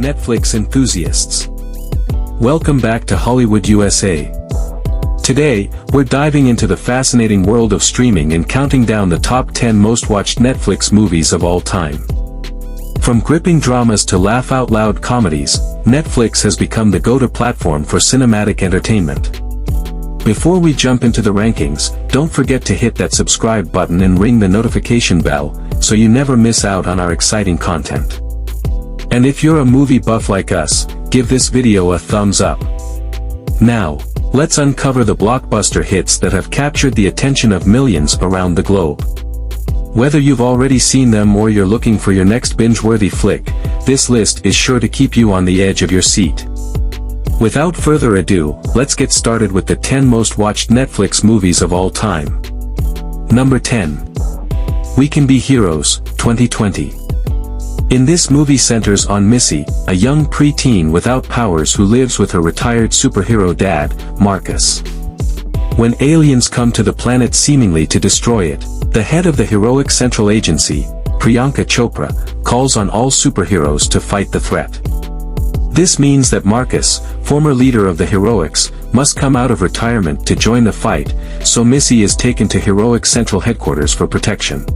Netflix enthusiasts. Welcome back to Hollywood USA. Today, we're diving into the fascinating world of streaming and counting down the top 10 most watched Netflix movies of all time. From gripping dramas to laugh-out-loud comedies, Netflix has become the go-to platform for cinematic entertainment. Before we jump into the rankings, don't forget to hit that subscribe button and ring the notification bell, so you never miss out on our exciting content. And if you're a movie buff like us, give this video a thumbs up. Now, let's uncover the blockbuster hits that have captured the attention of millions around the globe. Whether you've already seen them or you're looking for your next binge-worthy flick, this list is sure to keep you on the edge of your seat. Without further ado, let's get started with the 10 most watched Netflix movies of all time. Number 10. We Can Be Heroes, 2020. In this movie centers on Missy, a young preteen without powers who lives with her retired superhero dad, Marcus. When aliens come to the planet seemingly to destroy it, the head of the heroic Central Agency, Priyanka Chopra, calls on all superheroes to fight the threat. This means that Marcus, former leader of the heroics, must come out of retirement to join the fight, so Missy is taken to heroic Central headquarters for protection.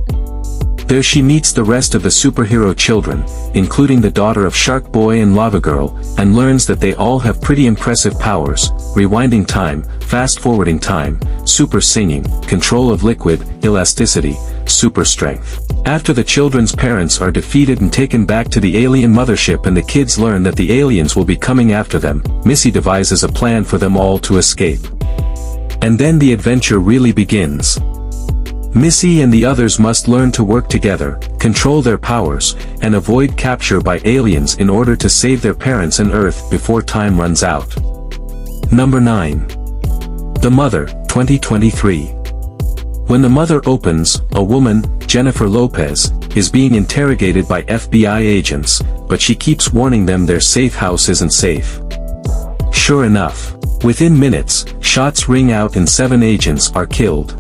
There she meets the rest of the superhero children, including the daughter of Shark Boy and Lava Girl, and learns that they all have pretty impressive powers: rewinding time, fast-forwarding time, super singing, control of liquid, elasticity, super strength. After the children's parents are defeated and taken back to the alien mothership and the kids learn that the aliens will be coming after them, Missy devises a plan for them all to escape. And then the adventure really begins. Missy and the others must learn to work together, control their powers, and avoid capture by aliens in order to save their parents and Earth before time runs out. Number 9. The Mother, 2023. When The Mother opens, a woman, Jennifer Lopez, is being interrogated by FBI agents, but she keeps warning them their safe house isn't safe. Sure enough, within minutes, shots ring out and 7 agents are killed.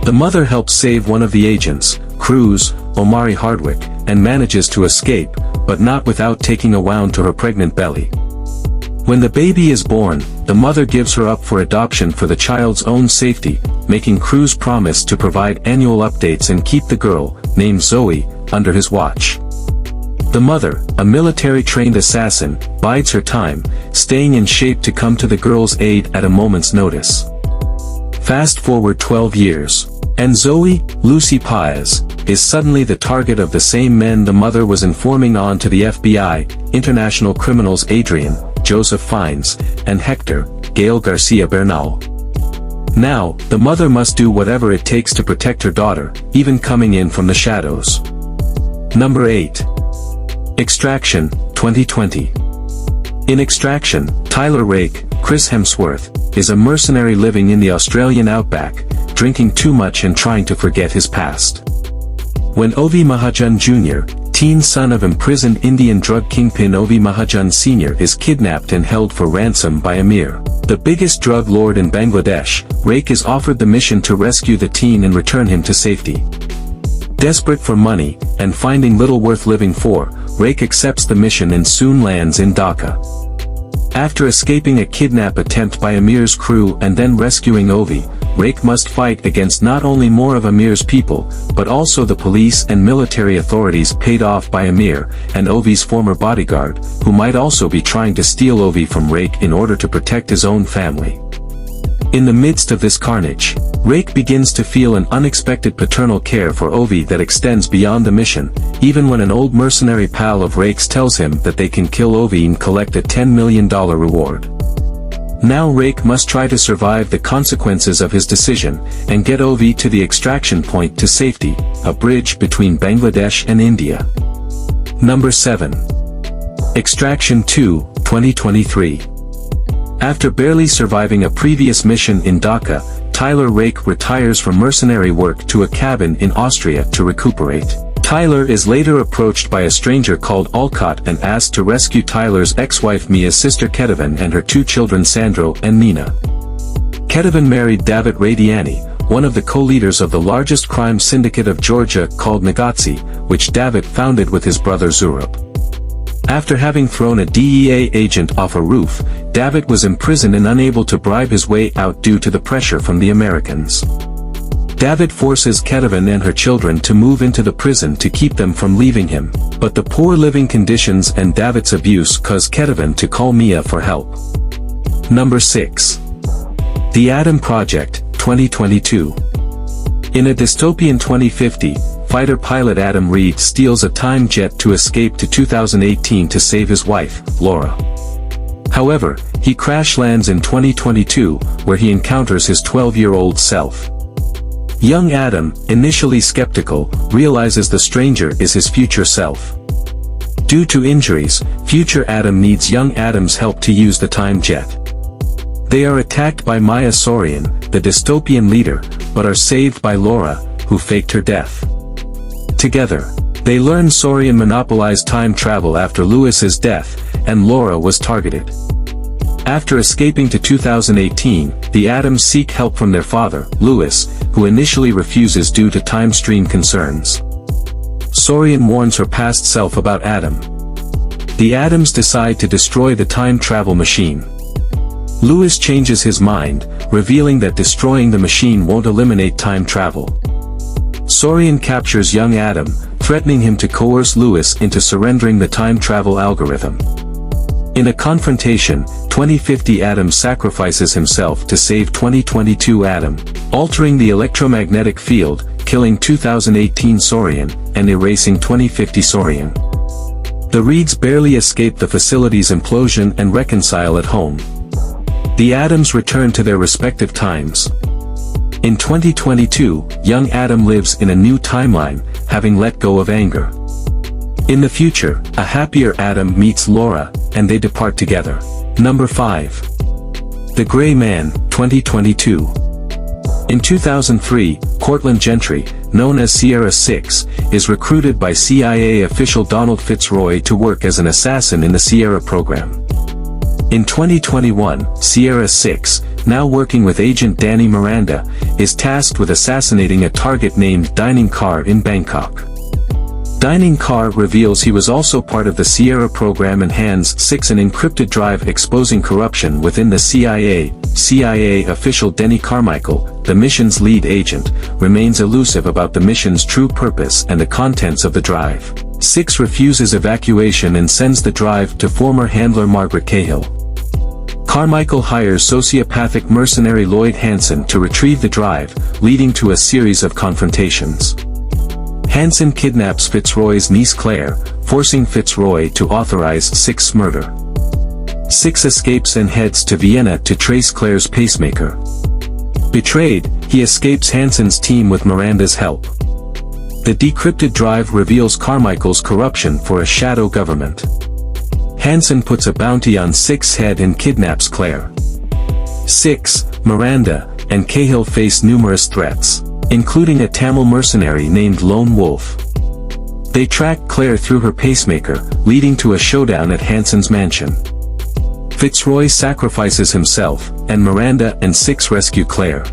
The mother helps save one of the agents, Cruz, Omari Hardwick, and manages to escape, but not without taking a wound to her pregnant belly. When the baby is born, the mother gives her up for adoption for the child's own safety, making Cruz promise to provide annual updates and keep the girl, named Zoe, under his watch. The mother, a military-trained assassin, bides her time, staying in shape to come to the girl's aid at a moment's notice. Fast forward 12 years. And Zoe, Lucy Paez, is suddenly the target of the same men the mother was informing on to the FBI, international criminals Adrian, Joseph Fiennes, and Hector, Gael Garcia Bernal. Now, the mother must do whatever it takes to protect her daughter, even coming in from the shadows. Number 8. Extraction, 2020. In Extraction, Tyler Rake, Chris Hemsworth, is a mercenary living in the Australian outback, drinking too much and trying to forget his past. When Ovi Mahajan Jr., teen son of imprisoned Indian drug kingpin Ovi Mahajan Sr. is kidnapped and held for ransom by Amir, the biggest drug lord in Bangladesh, Rake is offered the mission to rescue the teen and return him to safety. Desperate for money, and finding little worth living for, Rake accepts the mission and soon lands in Dhaka. After escaping a kidnap attempt by Amir's crew and then rescuing Ovi, Rake must fight against not only more of Amir's people, but also the police and military authorities paid off by Amir, and Ovi's former bodyguard, who might also be trying to steal Ovi from Rake in order to protect his own family. In the midst of this carnage, Rake begins to feel an unexpected paternal care for Ovi that extends beyond the mission, even when an old mercenary pal of Rake's tells him that they can kill Ovi and collect a $10 million reward. Now Rake must try to survive the consequences of his decision, and get Ovi to the extraction point to safety, a bridge between Bangladesh and India. Number 7. Extraction 2, 2023. After barely surviving a previous mission in Dhaka, Tyler Rake retires from mercenary work to a cabin in Austria to recuperate. Tyler is later approached by a stranger called Alcott and asked to rescue Tyler's ex-wife Mia's sister Ketavan and her 2 children Sandro and Nina. Ketavan married David Radiani, one of the co-leaders of the largest crime syndicate of Georgia called Nagazi, which David founded with his brother Zurab. After having thrown a DEA agent off a roof, David was imprisoned and unable to bribe his way out due to the pressure from the Americans. David forces Kevin and her children to move into the prison to keep them from leaving him, but the poor living conditions and David's abuse cause Kevin to call Mia for help. Number 6. The Adam Project, 2022. In a dystopian 2050, fighter pilot Adam Reed steals a time jet to escape to 2018 to save his wife, Laura. However, he crash lands in 2022, where he encounters his 12-year-old self. Young Adam, initially skeptical, realizes the stranger is his future self. Due to injuries, future Adam needs young Adam's help to use the time jet. They are attacked by Maya Saurian, the dystopian leader, but are saved by Laura, who faked her death. Together, they learn Saurian monopolized time travel after Lewis's death, and Laura was targeted. After escaping to 2018, the Adams seek help from their father, Lewis, who initially refuses due to time stream concerns. Saurian warns her past self about Adam. The Adams decide to destroy the time travel machine. Lewis changes his mind, revealing that destroying the machine won't eliminate time travel. Saurian captures young Adam, threatening him to coerce Lewis into surrendering the time travel algorithm. In a confrontation, 2050 Adam sacrifices himself to save 2022 Adam, altering the electromagnetic field, killing 2018 Saurian, and erasing 2050 Saurian. The Reeds barely escape the facility's implosion and reconcile at home. The Adams return to their respective times. In 2022, young Adam lives in a new timeline, having let go of anger. In the future, a happier Adam meets Laura, and they depart together. Number 5. The Gray Man, 2022. In 2003, Cortland Gentry, known as Sierra 6, is recruited by CIA official Donald Fitzroy to work as an assassin in the Sierra program. In 2021, Sierra 6, now working with agent Danny Miranda, is tasked with assassinating a target named Dining Car in Bangkok. Dining Car reveals he was also part of the Sierra program and hands 6 an encrypted drive exposing corruption within the CIA. CIA official Denny Carmichael, the mission's lead agent, remains elusive about the mission's true purpose and the contents of the drive. 6 refuses evacuation and sends the drive to former handler Margaret Cahill. Carmichael hires sociopathic mercenary Lloyd Hansen to retrieve the drive, leading to a series of confrontations. Hansen kidnaps Fitzroy's niece Claire, forcing Fitzroy to authorize 6's murder. 6 escapes and heads to Vienna to trace Claire's pacemaker. Betrayed, he escapes Hansen's team with Miranda's help. The decrypted drive reveals Carmichael's corruption for a shadow government. Hansen puts a bounty on 6's head and kidnaps Claire. 6, Miranda, and Cahill face numerous threats, including a Tamil mercenary named Lone Wolf. They track Claire through her pacemaker, leading to a showdown at Hansen's mansion. Fitzroy sacrifices himself, and Miranda and 6 rescue Claire.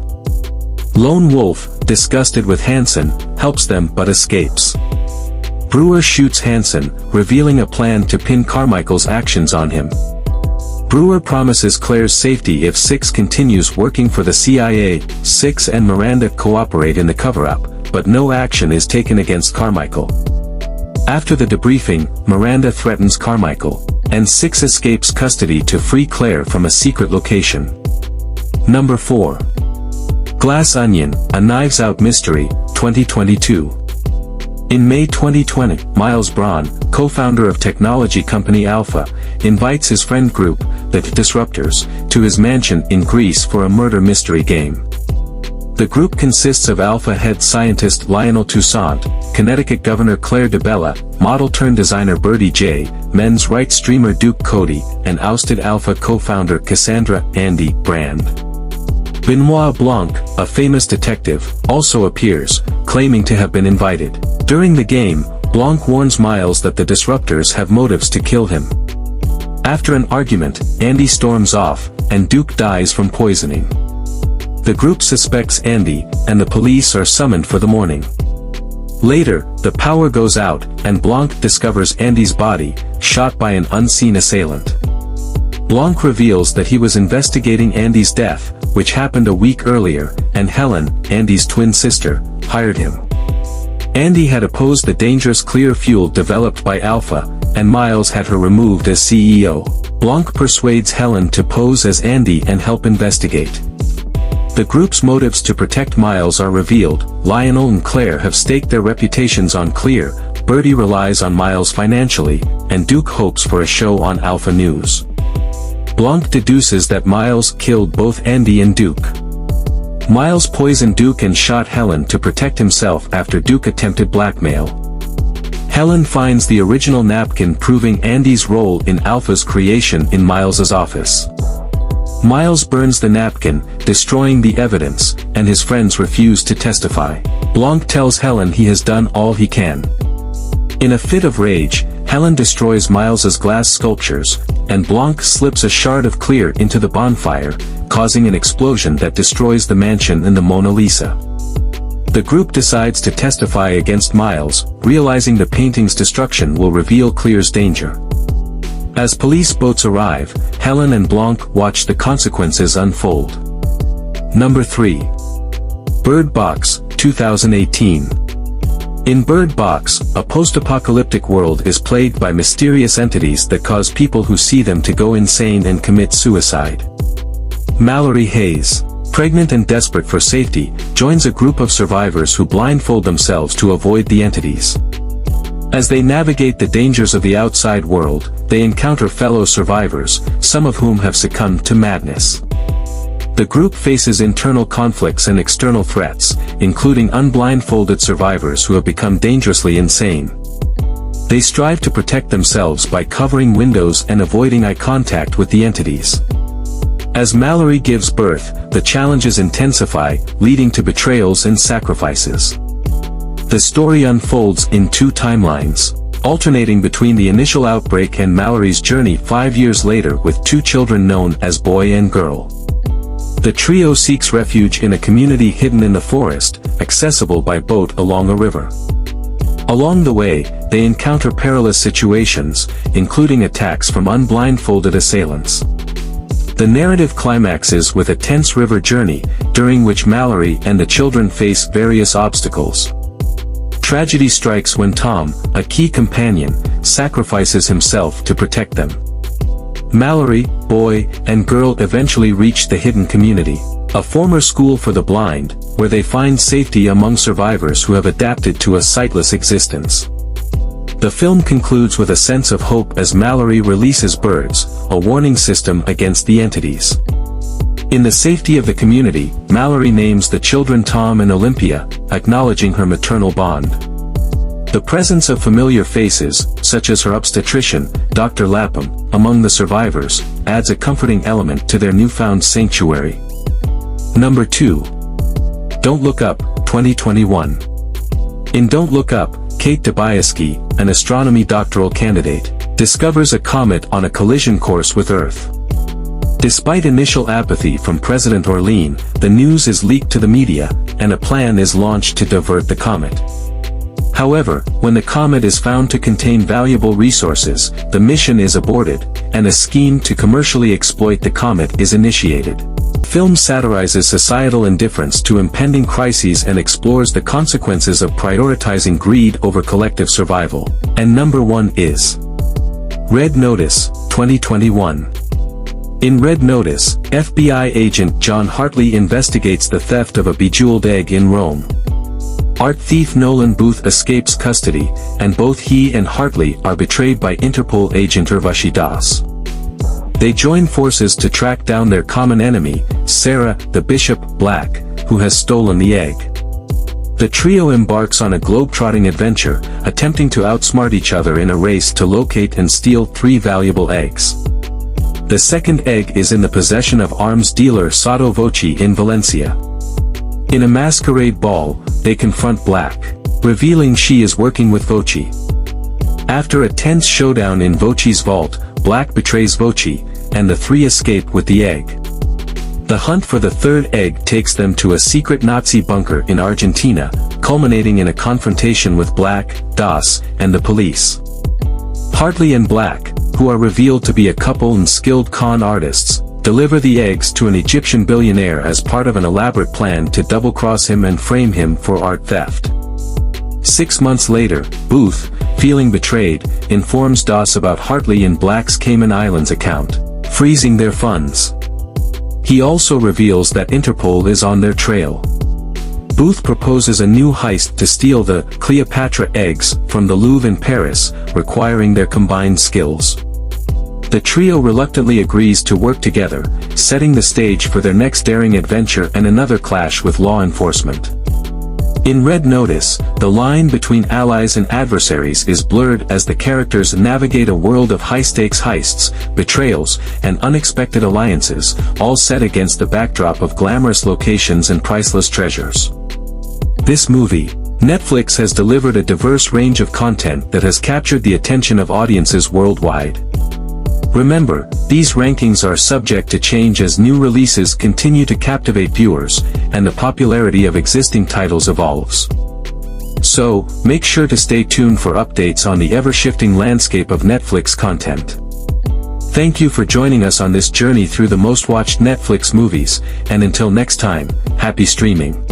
Lone Wolf, disgusted with Hansen, helps them but escapes. Brewer shoots Hansen, revealing a plan to pin Carmichael's actions on him. Brewer promises Claire's safety if 6 continues working for the CIA. 6 and Miranda cooperate in the cover-up, but no action is taken against Carmichael. After the debriefing, Miranda threatens Carmichael, and 6 escapes custody to free Claire from a secret location. Number 4. Glass Onion, A Knives Out Mystery, 2022. In May 2020, Miles Braun, co-founder of technology company Alpha, invites his friend group, the Disruptors, to his mansion in Greece for a murder mystery game. The group consists of Alpha head scientist Lionel Toussaint, Connecticut Governor Claire DeBella, model-turned-designer Birdie J, men's rights streamer Duke Cody, and ousted Alpha co-founder Cassandra Andy Brand. Benoit Blanc, a famous detective, also appears, claiming to have been invited. During the game, Blanc warns Miles that the Disruptors have motives to kill him. After an argument, Andy storms off, and Duke dies from poisoning. The group suspects Andy, and the police are summoned for the morning. Later, the power goes out, and Blanc discovers Andy's body, shot by an unseen assailant. Blanc reveals that he was investigating Andy's death, which happened a week earlier, and Helen, Andy's twin sister, hired him. Andy had opposed the dangerous clear fuel developed by Alpha, and Miles had her removed as CEO. Blanc persuades Helen to pose as Andy and help investigate. The group's motives to protect Miles are revealed. Lionel and Claire have staked their reputations on Clear, Birdie relies on Miles financially, and Duke hopes for a show on Alpha News. Blanc deduces that Miles killed both Andy and Duke. Miles poisoned Duke and shot Helen to protect himself after Duke attempted blackmail. Helen finds the original napkin proving Andy's role in Alpha's creation in Miles's office. Miles burns the napkin, destroying the evidence, and his friends refuse to testify. Blanc tells Helen he has done all he can. In a fit of rage, Helen destroys Miles's glass sculptures, and Blanc slips a shard of Clear into the bonfire, causing an explosion that destroys the mansion and the Mona Lisa. The group decides to testify against Miles, realizing the painting's destruction will reveal Clear's danger. As police boats arrive, Helen and Blanc watch the consequences unfold. Number 3. Bird Box, 2018. In Bird Box, a post-apocalyptic world is plagued by mysterious entities that cause people who see them to go insane and commit suicide. Mallory Hayes, pregnant and desperate for safety, joins a group of survivors who blindfold themselves to avoid the entities. As they navigate the dangers of the outside world, they encounter fellow survivors, some of whom have succumbed to madness. The group faces internal conflicts and external threats, including unblindfolded survivors who have become dangerously insane. They strive to protect themselves by covering windows and avoiding eye contact with the entities. As Mallory gives birth, the challenges intensify, leading to betrayals and sacrifices. The story unfolds in 2 timelines, alternating between the initial outbreak and Mallory's journey 5 years later with 2 children known as boy and girl. The trio seeks refuge in a community hidden in the forest, accessible by boat along a river. Along the way, they encounter perilous situations, including attacks from unblindfolded assailants. The narrative climaxes with a tense river journey, during which Mallory and the children face various obstacles. Tragedy strikes when Tom, a key companion, sacrifices himself to protect them. Mallory, boy, and girl eventually reach the hidden community, a former school for the blind, where they find safety among survivors who have adapted to a sightless existence. The film concludes with a sense of hope as Mallory releases birds, a warning system against the entities. In the safety of the community, Mallory names the children Tom and Olympia, acknowledging her maternal bond. The presence of familiar faces, such as her obstetrician, Dr. Lapham, among the survivors, adds a comforting element to their newfound sanctuary. Number 2. Don't Look Up, 2021. In Don't Look Up, Kate Dibiasky, an astronomy doctoral candidate, discovers a comet on a collision course with Earth. Despite initial apathy from President Orlean, the news is leaked to the media, and a plan is launched to divert the comet. However, when the comet is found to contain valuable resources, the mission is aborted, and a scheme to commercially exploit the comet is initiated. The film satirizes societal indifference to impending crises and explores the consequences of prioritizing greed over collective survival. And number 1 is Red Notice, 2021. In Red Notice, FBI agent John Hartley investigates the theft of a bejeweled egg in Rome. Art thief Nolan Booth escapes custody, and both he and Hartley are betrayed by Interpol agent Urvashi Das. They join forces to track down their common enemy, Sarah, the Bishop Black, who has stolen the egg. The trio embarks on a globe-trotting adventure, attempting to outsmart each other in a race to locate and steal 3 valuable eggs. The second egg is in the possession of arms dealer Sato Voci in Valencia. In a masquerade ball, they confront Black, revealing she is working with Voci. After a tense showdown in Voci's vault, Black betrays Voci, and the 3 escape with the egg. The hunt for the 3rd egg takes them to a secret Nazi bunker in Argentina, culminating in a confrontation with Black, Das, and the police. Hartley and Black, who are revealed to be a couple and skilled con artists, deliver the eggs to an Egyptian billionaire as part of an elaborate plan to double-cross him and frame him for art theft. 6 months later, Booth, feeling betrayed, informs Das about Hartley and Black's Cayman Islands account, freezing their funds. He also reveals that Interpol is on their trail. Booth proposes a new heist to steal the Cleopatra eggs from the Louvre in Paris, requiring their combined skills. The trio reluctantly agrees to work together, setting the stage for their next daring adventure and another clash with law enforcement. In Red Notice, the line between allies and adversaries is blurred as the characters navigate a world of high-stakes heists, betrayals, and unexpected alliances, all set against the backdrop of glamorous locations and priceless treasures. This movie, Netflix has delivered a diverse range of content that has captured the attention of audiences worldwide. Remember, these rankings are subject to change as new releases continue to captivate viewers, and the popularity of existing titles evolves. So, make sure to stay tuned for updates on the ever-shifting landscape of Netflix content. Thank you for joining us on this journey through the most watched Netflix movies, and until next time, happy streaming.